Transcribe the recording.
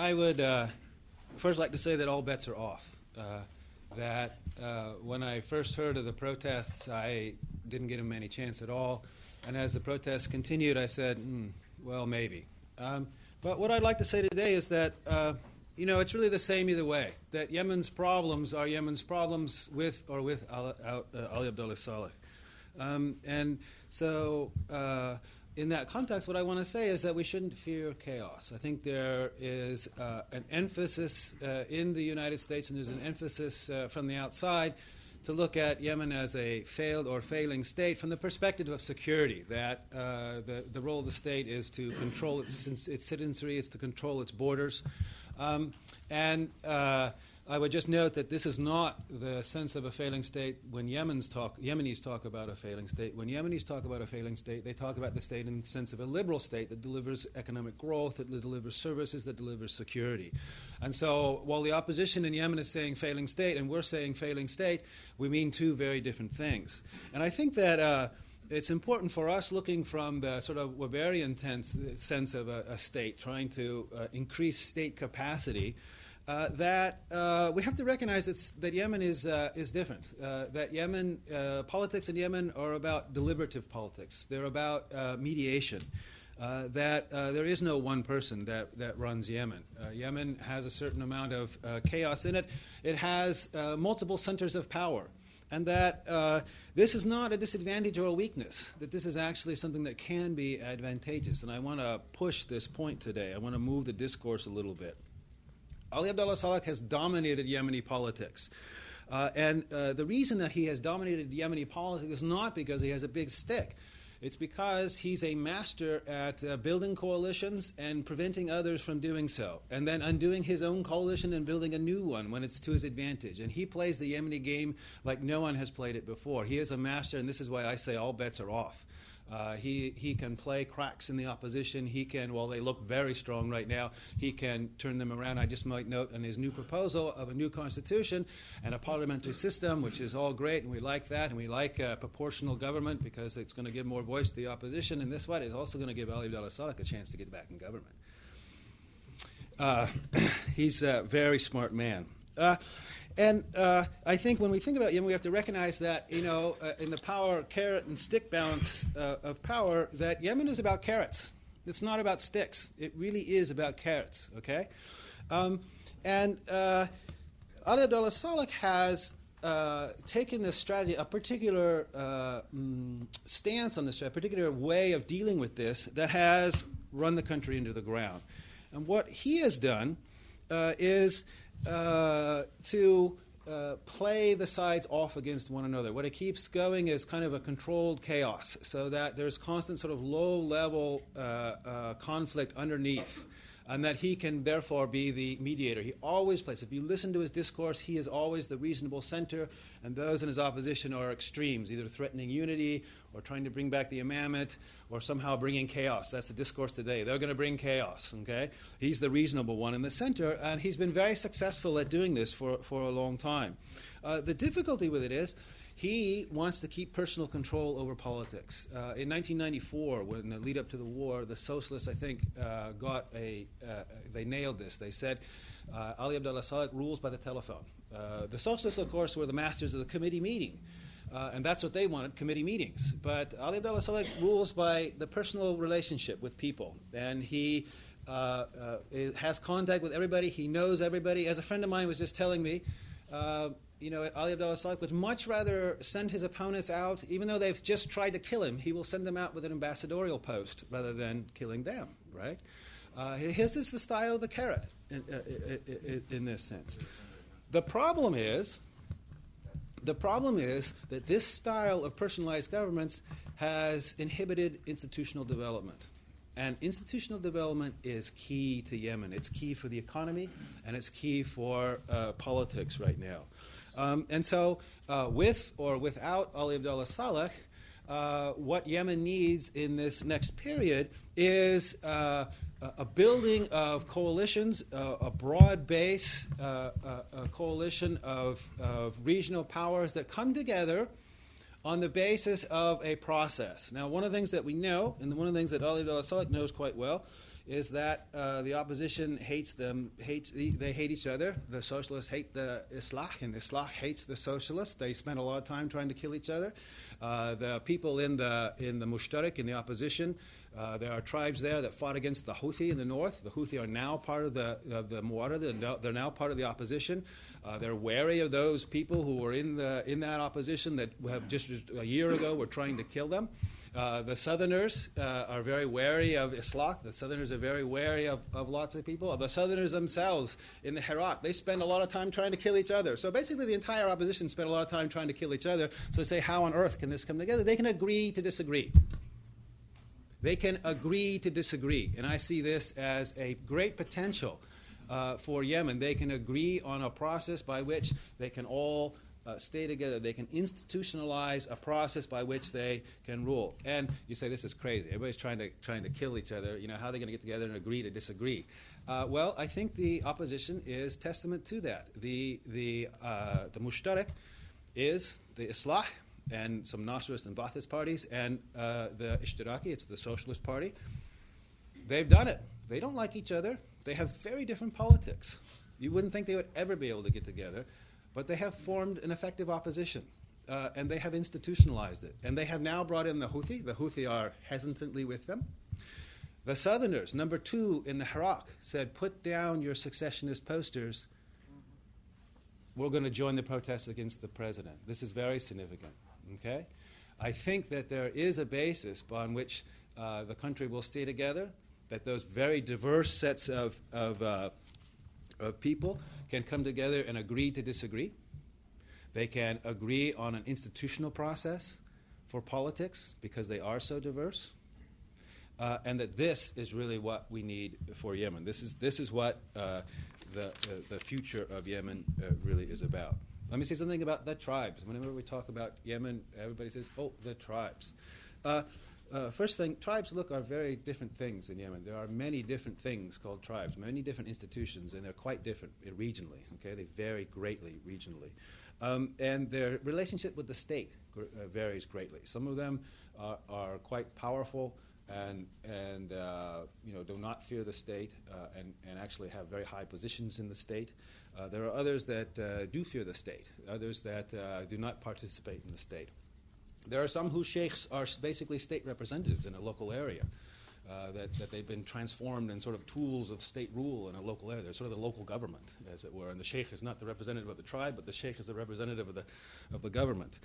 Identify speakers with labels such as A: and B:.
A: I would first like to say that all bets are off. When I first heard of the protests, I didn't give them any chance at all. And as the protests continued, I said, well, maybe. But what I'd like to say today is that, it's really the same either way, that Yemen's problems are Yemen's problems with or without Ali Abdullah Saleh. And so in that context, what I want to say is that we shouldn't fear chaos. I think there is an emphasis in the United States, and there's an emphasis from the outside to look at Yemen as a failed or failing state from the perspective of security, that the role of the state is to control its citizenry, is to control its borders. I would just note that this is not the sense of a failing state when Yemenis talk about a failing state. When Yemenis talk about a failing state, they talk about the state in the sense of a liberal state that delivers economic growth, that delivers services, that delivers security. And so while the opposition in Yemen is saying failing state and we're saying failing state, we mean two very different things. And I think that it's important for us, looking from the sort of Weberian sense of a state, trying to increase state capacity, that we have to recognize that Yemen is different. That Yemen politics in Yemen are about deliberative politics. They're about mediation. That there is no one person that runs Yemen. Yemen has a certain amount of chaos in it. It has multiple centers of power. And that this is not a disadvantage or a weakness, that this is actually something that can be advantageous. And I want to push this point today. I want to move the discourse a little bit. Ali Abdullah Saleh has dominated Yemeni politics. And the reason that he has dominated Yemeni politics is not because he has a big stick. It's because he's a master at building coalitions and preventing others from doing so, and then undoing his own coalition and building a new one when it's to his advantage. And he plays the Yemeni game like no one has played it before. He is a master, and this is why I say all bets are off. He can play cracks in the opposition. He can, while they look very strong right now, he can turn them around. I just might note on his new proposal of a new constitution and a parliamentary system, which is all great, and we like that, and we like proportional government because it's going to give more voice to the opposition, and this one is also going to give Ali Abdullah Saleh a chance to get back in government. He's a very smart man. And I think when we think about Yemen, we have to recognize that, in the power, carrot, and stick balance of power, that Yemen is about carrots. It's not about sticks. It really is about carrots, okay? Ali Abdullah Saleh has taken this strategy, a particular stance on this strategy, a particular way of dealing with this that has run the country into the ground. And what he has done is to play the sides off against one another. What it keeps going is kind of a controlled chaos, so that there's constant sort of low-level conflict underneath, and that he can therefore be the mediator. He always plays. If you listen to his discourse, he is always the reasonable center, and those in his opposition are extremes, either threatening unity or trying to bring back the imamate or somehow bringing chaos. That's the discourse today. They're going to bring chaos, okay? He's the reasonable one in the center, and he's been very successful at doing this for a long time. The difficulty with it is he wants to keep personal control over politics. In 1994, when the lead up to the war, the socialists, I think, they nailed this. They said Ali Abdullah Saleh rules by the telephone. The socialists, of course, were the masters of the committee meeting. And that's what they wanted, committee meetings. But Ali Abdullah Saleh rules by the personal relationship with people. And he has contact with everybody. He knows everybody. As a friend of mine was just telling me, Ali Abdullah Saleh would much rather send his opponents out, even though they've just tried to kill him. He will send them out with an ambassadorial post rather than killing them, right? His is the style of the carrot in this sense. The problem is that this style of personalized governments has inhibited institutional development. And institutional development is key to Yemen. It's key for the economy, and it's key for politics right now. And so with or without Ali Abdullah Saleh, what Yemen needs in this next period is a building of coalitions, a broad base, a coalition of regional powers that come together on the basis of a process. Now, one of the things that we know, and one of the things that Ali Abdullah Saleh knows quite well, is that the opposition they hate each other. The socialists hate the Islah, and Islah hates the socialists. They spend a lot of time trying to kill each other. The people in the Mushtarak, in the opposition, there are tribes there that fought against the Houthi in the north. The Houthi are now part of the Mu'arada. They're now part of the opposition. They're wary of those people who were in that opposition that have just a year ago were trying to kill them. The Southerners are very wary of Islah. The Southerners are very wary of lots of people. The Southerners themselves in the Herat, they spend a lot of time trying to kill each other. So basically the entire opposition spent a lot of time trying to kill each other. So they say, how on earth can this come together? They can agree to disagree. They can agree to disagree. And I see this as a great potential for Yemen. They can agree on a process by which they can all stay together. They can institutionalize a process by which they can rule. And you say, this is crazy. Everybody's trying to kill each other. You know, how are they going to get together and agree to disagree? Well, I think the opposition is testament to that. The Mushtarak is the Islah and some Nasrist and Ba'athist parties, and the Ishtiraki, it's the Socialist Party. They've done it. They don't like each other. They have very different politics. You wouldn't think they would ever be able to get together, but they have formed an effective opposition, and they have institutionalized it. And they have now brought in the Houthi. The Houthi are hesitantly with them. The Southerners, number 2 in the Iraq, said, put down your secessionist posters. We're going to join the protests against the president. This is very significant. Okay? I think that there is a basis upon which the country will stay together, that those very diverse sets of people can come together and agree to disagree. They can agree on an institutional process for politics because they are so diverse, and that this is really what we need for Yemen. This is what the future of Yemen really is about. Let me say something about the tribes. Whenever we talk about Yemen, everybody says, oh, the tribes. First thing, tribes, are very different things in Yemen. There are many different things called tribes, many different institutions, and they're quite different regionally. Okay, they vary greatly regionally. And their relationship with the state varies greatly. Some of them are quite powerful and do not fear the state and actually have very high positions in the state. There are others that do fear the state, others that do not participate in the state. There are some whose sheikhs are basically state representatives in a local area, that they've been transformed in sort of tools of state rule in a local area. They're sort of the local government, as it were, and the sheikh is not the representative of the tribe, but the sheikh is the representative of the government.